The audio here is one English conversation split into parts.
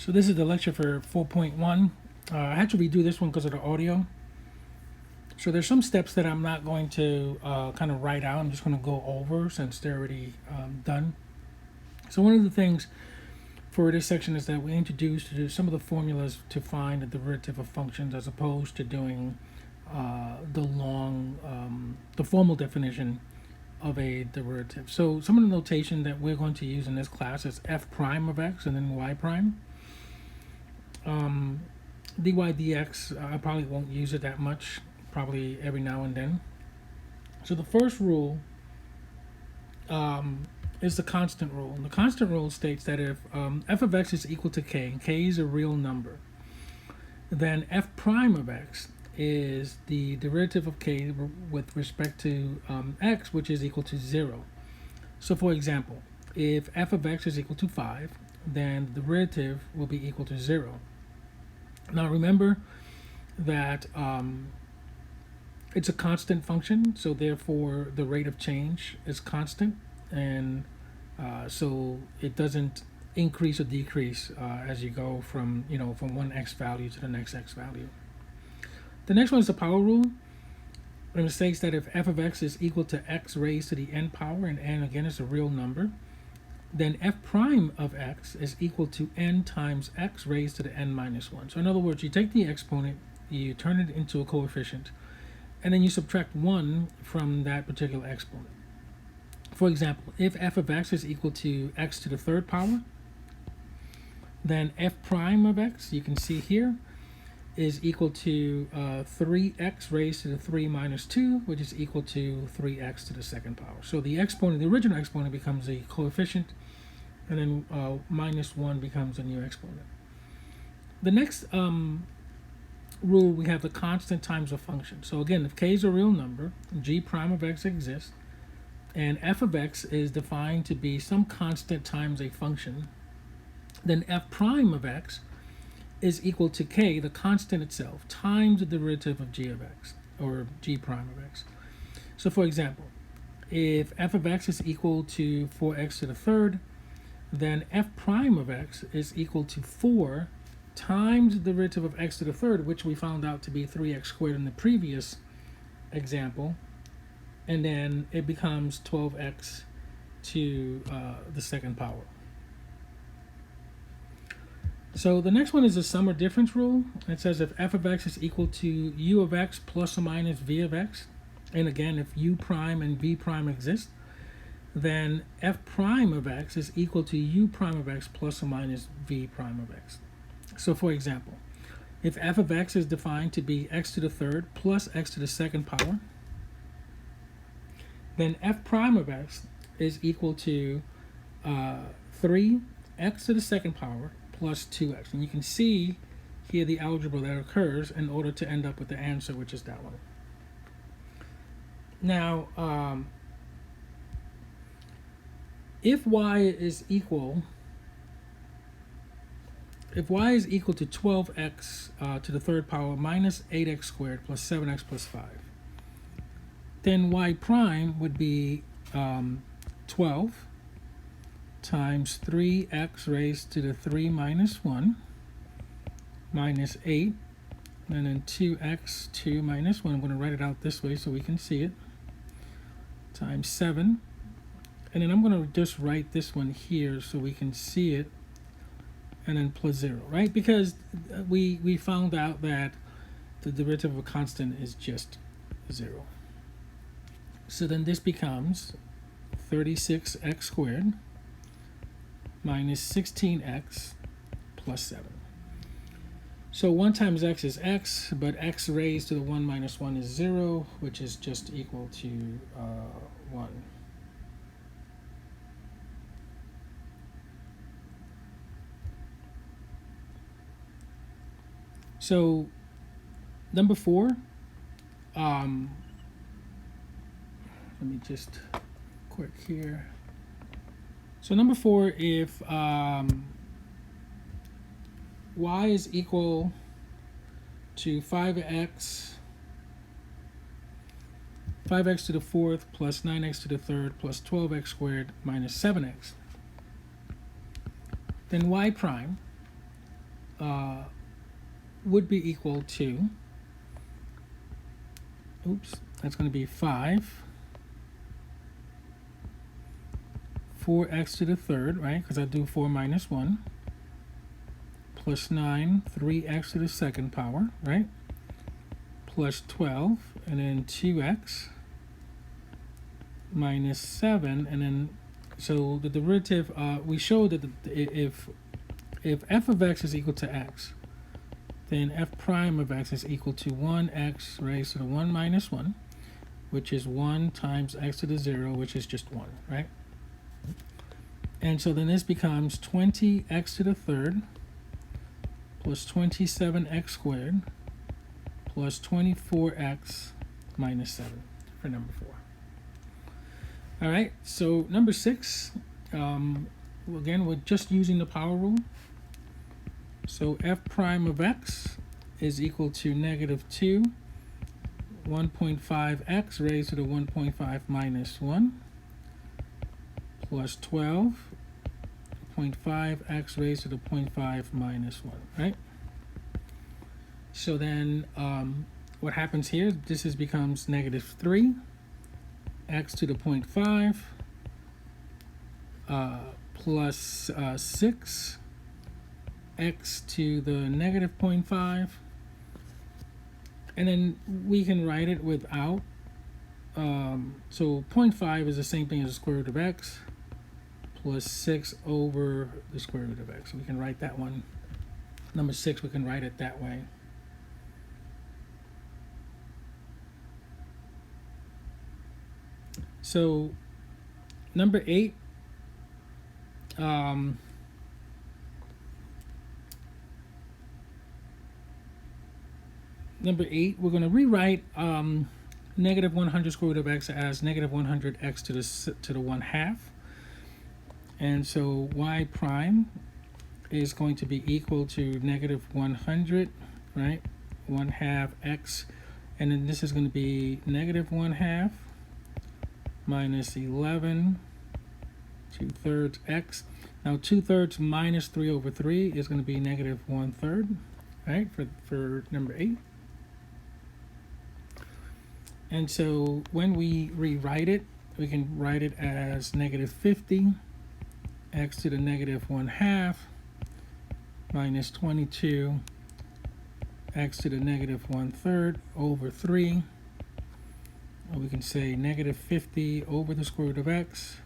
So this is the lecture for 4.1. I had to redo this one because of the audio. So there's some steps that I'm not going to kind of write out. I'm just going to go over since they're already done. So one of the things for this section is that we introduced some of the formulas to find the derivative of functions as opposed to doing the formal definition of a derivative. So some of the notation that we're going to use in this class is f prime of x and then y prime. Dy dx, I probably won't use it that much, probably every now and then. So the first rule is the constant rule. And the constant rule states that if f of x is equal to k, and k is a real number, then f prime of x is the derivative of k with respect to x, which is equal to 0. So for example, if f of x is equal to 5, then the derivative will be equal to 0. Now remember that it's a constant function, so therefore the rate of change is constant, and so it doesn't increase or decrease as you go from one x value to the next x value. The next one is the power rule, and it states that if f of x is equal to x raised to the n power, and n again is a real number, then f prime of x is equal to n times x raised to the n minus 1. So in other words, you take the exponent, you turn it into a coefficient, and then you subtract 1 from that particular exponent. For example, if f of x is equal to x to the third power, then f prime of x, you can see here, is equal to 3x raised to the 3 minus 2, which is equal to 3x to the second power. So the exponent, the original exponent, becomes a coefficient, and then minus 1 becomes a new exponent. The next rule, we have the constant times a function. So again, if k is a real number, g prime of x exists, and f of x is defined to be some constant times a function, then f prime of x is equal to k, the constant itself, times the derivative of g of x, or g prime of x. So for example, if f of x is equal to 4x to the third, then f prime of x is equal to 4 times the derivative of x to the third, which we found out to be 3x squared in the previous example, and then it becomes 12x to the second power. So the next one is the sum or difference rule. It says if f of x is equal to u of x plus or minus v of x, and again, if u prime and v prime exist, then f prime of x is equal to u prime of x plus or minus v prime of x. So for example, if f of x is defined to be x to the third plus x to the second power, then f prime of x is equal to 3x to the second power plus 2x. And you can see here the algebra that occurs in order to end up with the answer, which is that one. Now, if y is equal to 12x to the third power minus 8x squared plus 7x plus 5, then y prime would be 12 times 3x raised to the 3 minus 1 minus 8, and then 2x 2 minus 1. I'm going to write it out this way so we can see it, times 7. And then I'm going to just write this one here so we can see it, and then plus 0, right? Because we found out that the derivative of a constant is just 0. So then this becomes 36x squared minus 16x plus 7. So 1 times x is x, but x raised to the 1 minus 1 is 0, which is just equal to 1. So number 4, let me just quick here. So number 4, if y is equal to 5x to the fourth plus 9x to the third plus 12x squared minus 7x, then y prime would be equal to, that's going to be 5, 4x to the third, right? Because I do 4 minus 1, plus 9, 3x to the second power, right? Plus 12, and then 2x minus 7, and then, so the derivative, we showed that if f of x is equal to x, then f prime of x is equal to 1x raised to the 1 minus 1, which is 1 times x to the 0, which is just 1, right? And so then this becomes 20x to the third plus 27x squared plus 24x minus 7 for number 4. All right, so number 6, again, we're just using the power rule. So f prime of x is equal to negative 2, 1.5x raised to the 1.5 minus 1 plus 12.5x raised to the 0.5 minus 1, right? So then what happens here, this becomes negative 3 x to the 0.5 plus 6 x to the negative 0.5, and then we can write it without, so 0.5 is the same thing as the square root of x plus 6 over the square root of x. So we can write that one, number 6, we can write it that way. So number 8, we're going to rewrite negative 100 square root of x as negative 100x to the 1/2. And so y prime is going to be equal to negative 100, right? 1/2 x, and then this is going to be negative 1/2 minus 11 2/3 x. Now 2/3 minus 3 over 3 is going to be negative 1/3, right? For number 8. And so when we rewrite it, we can write it as negative 50 x to the negative 1/2 minus 22 x to the negative 1/3 over 3. Or we can say negative 50 over the square root of x,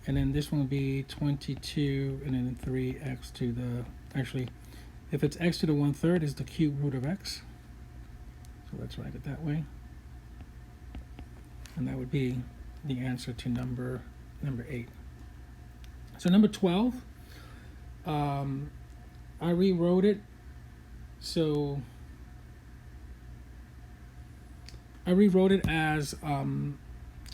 and then this one will be 22, and then 3x to the, actually, if it's x to the 1/3 is the cube root of x. So let's write it that way. And that would be the answer to number 8. So number 12, I rewrote it. So I rewrote it as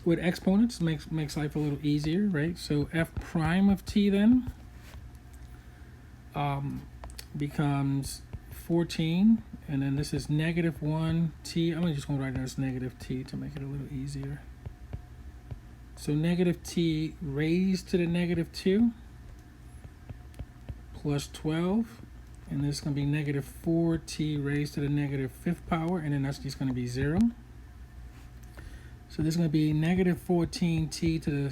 with exponents, makes life a little easier, right? So f prime of t then becomes 14, and then this is negative 1t. I'm just going to write it as negative t to make it a little easier. So negative t raised to the negative 2 plus 12, and this is going to be negative 4t raised to the negative 5th power, and then that's just going to be 0. So this is going to be negative 14t to the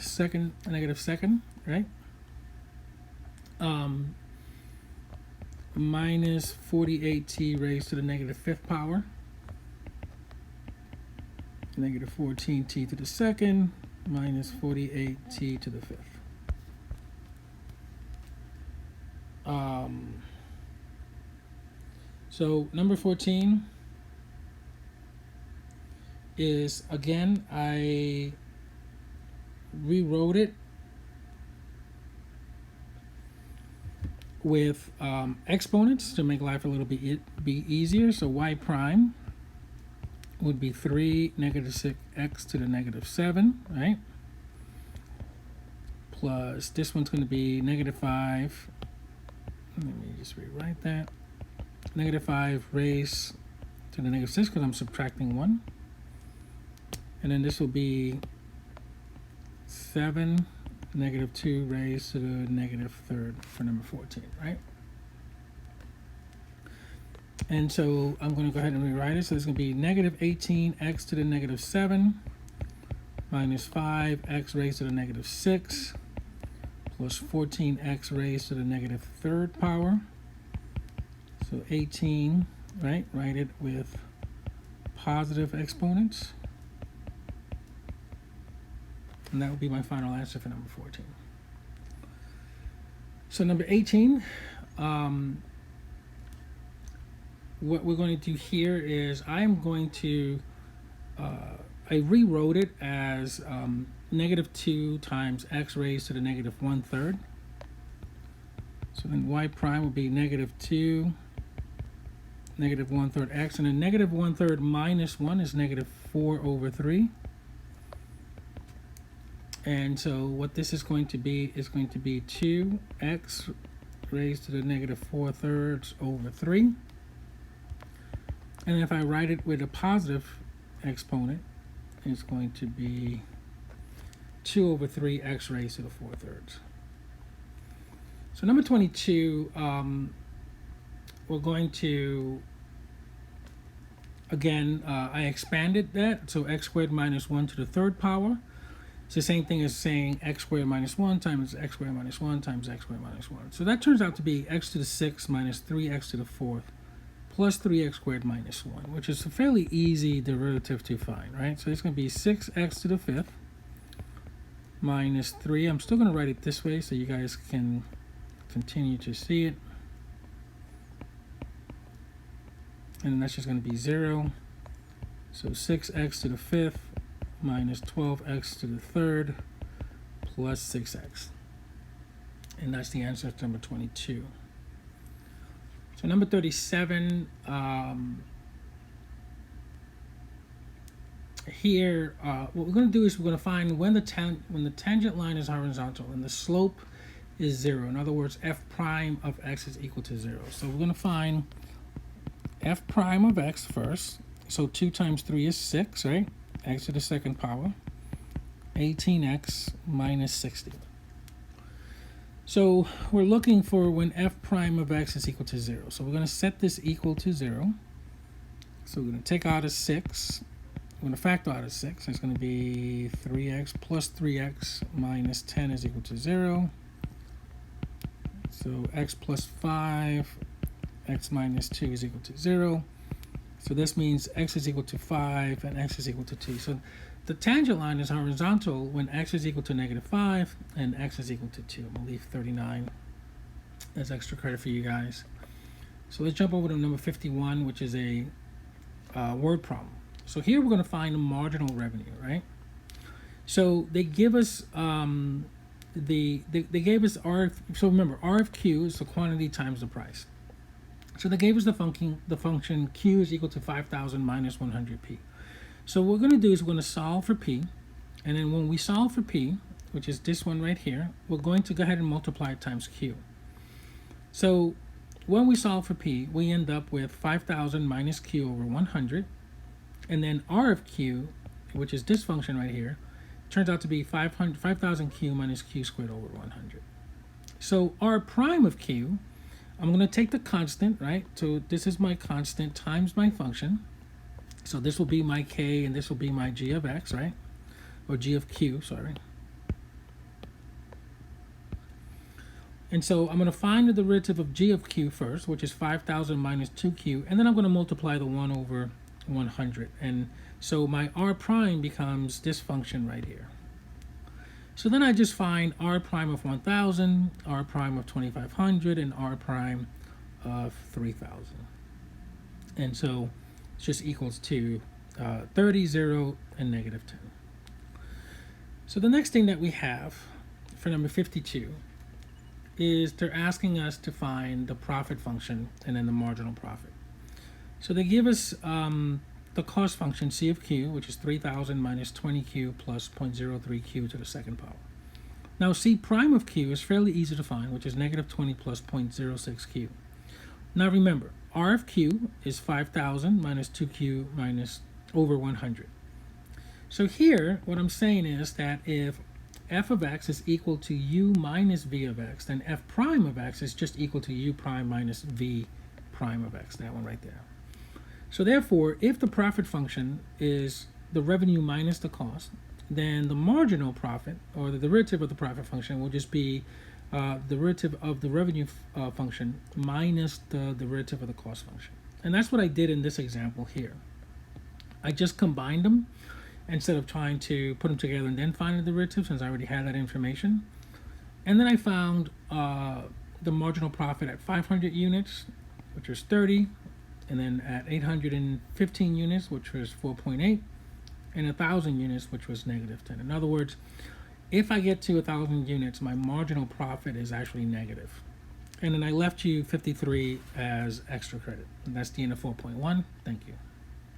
negative second, right? Minus 48t raised to the negative 5th power. Negative 14t to the second minus 48t to the 5th. So number 14 is, again, I rewrote it with exponents to make life a little bit easier. So y prime would be 3 negative 6x to the negative 7, right? Plus this one's going to be negative 5. Let me just rewrite that. Negative 5 raised to the negative 6 because I'm subtracting 1. And then this will be 7 negative 2 raised to the negative 3rd for number 14, right? And so I'm going to go ahead and rewrite it. So it's going to be negative 18x to the negative 7 minus 5x raised to the negative 6 plus 14x raised to the negative third power. So 18, right? Write it with positive exponents. And that will be my final answer for number 14. So number 18, what we're going to do here is I'm going to, I rewrote it as negative 2 times x raised to the negative 1/3. So then y prime will be negative 2, negative 1/3 x, and then negative 1/3 minus 1 is negative 4/3. And so what this is going to be 2x raised to the negative 4/3/3. And if I write it with a positive exponent, it's going to be 2/3 x raised to the 4/3. So number 22, we're going to, again, I expanded that, so x squared minus 1 to the third power. It's the same thing as saying x squared minus 1 times x squared minus 1 times x squared minus 1. So that turns out to be x to the 6th minus 3x to the 4th plus 3x squared minus 1, which is a fairly easy derivative to find, right? So it's going to be 6x to the 5th minus 3. I'm still going to write it this way so you guys can continue to see it. And that's just going to be 0. So 6x to the 5th minus 12x to the 3rd plus 6x. And that's the answer to number 22. So number 37, here, what we're going to do is we're going to find when the tangent line is horizontal and the slope is 0. In other words, f prime of x is equal to 0. So we're going to find f prime of x first. So 2 times 3 is 6, right? X to the second power, 18x minus 60. So we're looking for when f prime of x is equal to 0. So we're going to set this equal to 0. So we're going to take out a 6. We're going to factor out a 6. It's going to be 3x plus 3x minus 10 is equal to 0. So x plus 5, x minus 2 is equal to 0. So this means x is equal to 5 and x is equal to 2. So the tangent line is horizontal when x is equal to negative 5 and x is equal to 2. I'm going to leave 39 as extra credit for you guys. So let's jump over to number 51, which is a word problem. So here we're going to find the marginal revenue, right? So they give us they gave us R. So remember, R of Q is the quantity times the price. So they gave us the function Q is equal to 5,000 minus 100p. So what we're going to do is we're going to solve for P. And then when we solve for P, which is this one right here, we're going to go ahead and multiply it times Q. So when we solve for P, we end up with 5,000 minus Q over 100. And then R of Q, which is this function right here, turns out to be 5,000 Q minus Q squared over 100. So R prime of Q, I'm going to take the constant, right? So this is my constant times my function. So this will be my K and this will be my G of X, right? Or G of Q, sorry. And so I'm going to find the derivative of G of Q first, which is 5,000 minus 2Q. And then I'm going to multiply the 1 over 100. And so my R prime becomes this function right here. So then I just find R prime of 1,000, R prime of 2,500, and R prime of 3,000. And so it just equals to 30, 0, and negative 10. So the next thing that we have for number 52 is they're asking us to find the profit function and then the marginal profit. So they give us the cost function C of Q, which is 3,000 minus 20Q plus 0.03Q to the second power. Now C prime of Q is fairly easy to find, which is negative 20 plus 0.06Q. Now remember, R of Q is 5,000 minus 2Q minus over 100. So here, what I'm saying is that if f of x is equal to u minus v of x, then f prime of x is just equal to u prime minus v prime of x, that one right there. So therefore, if the profit function is the revenue minus the cost, then the marginal profit, or the derivative of the profit function, will just be derivative of the revenue function minus the derivative of the cost function. And that's what I did in this example here. I just combined them instead of trying to put them together and then find the derivative, since I already had that information. And then I found the marginal profit at 500 units, which was 30, and then at 815 units, which was 4.8, and 1,000 units, which was negative 10. In other words, if I get to 1,000 units, my marginal profit is actually negative. And then I left you 53 as extra credit. And that's the end of 4.1. Thank you.